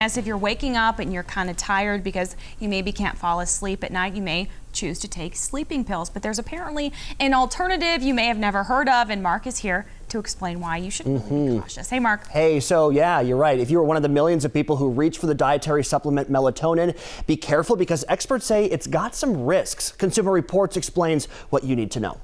As if you're waking up and you're kind of tired because you maybe can't fall asleep at night, you may choose to take sleeping pills. But there's apparently an alternative you may have never heard of, and Mark is here to explain why you should be cautious. Hey, Mark. Hey, so yeah, you're right. If you were one of the millions of people who reach for the dietary supplement melatonin, be careful because experts say it's got some risks. Consumer Reports explains what you need to know.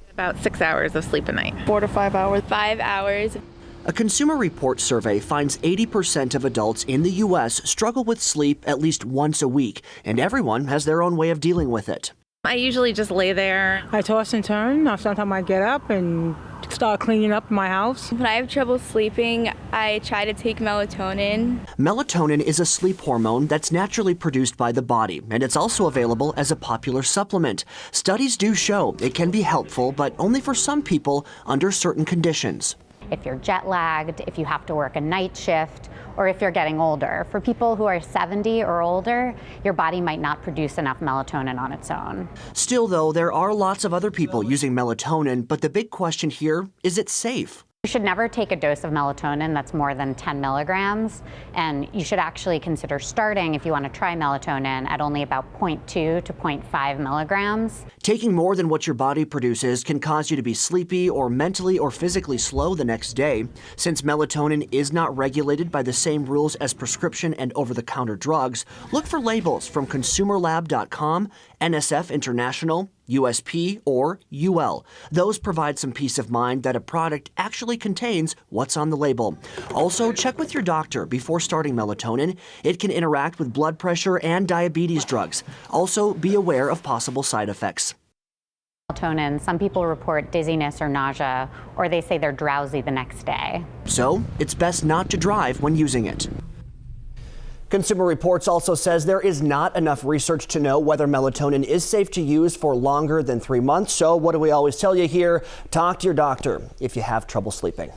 About 6 hours of sleep a night. 4 to 5 hours. 5 hours. A Consumer Reports survey finds 80% of adults in the U.S. struggle with sleep at least once a week, and everyone has their own way of dealing with it. I usually just lay there. I toss and turn. Sometimes I get up and start cleaning up my house. When I have trouble sleeping, I try to take melatonin. Melatonin is a sleep hormone that's naturally produced by the body, and it's also available as a popular supplement. Studies do show it can be helpful, but only for some people under certain conditions. If you're jet lagged, if you have to work a night shift, or if you're getting older. For people who are 70 or older, your body might not produce enough melatonin on its own. Still, though, there are lots of other people using melatonin, but the big question here, is it safe? You should never take a dose of melatonin that's more than 10 milligrams, and you should actually consider starting, if you want to try melatonin, at only about 0.2 to 0.5 milligrams. Taking more than what your body produces can cause you to be sleepy or mentally or physically slow the next day. Since melatonin is not regulated by the same rules as prescription and over-the-counter drugs, look for labels from consumerlab.com, NSF International, USP, or UL. Those provide some peace of mind that a product actually contains what's on the label. Also, check with your doctor before starting melatonin. It can interact with blood pressure and diabetes drugs. Also, be aware of possible side effects. Melatonin, some people report dizziness or nausea, or they say they're drowsy the next day. So, it's best not to drive when using it. Consumer Reports also says there is not enough research to know whether melatonin is safe to use for longer than 3 months. So what do we always tell you here? Talk to your doctor if you have trouble sleeping.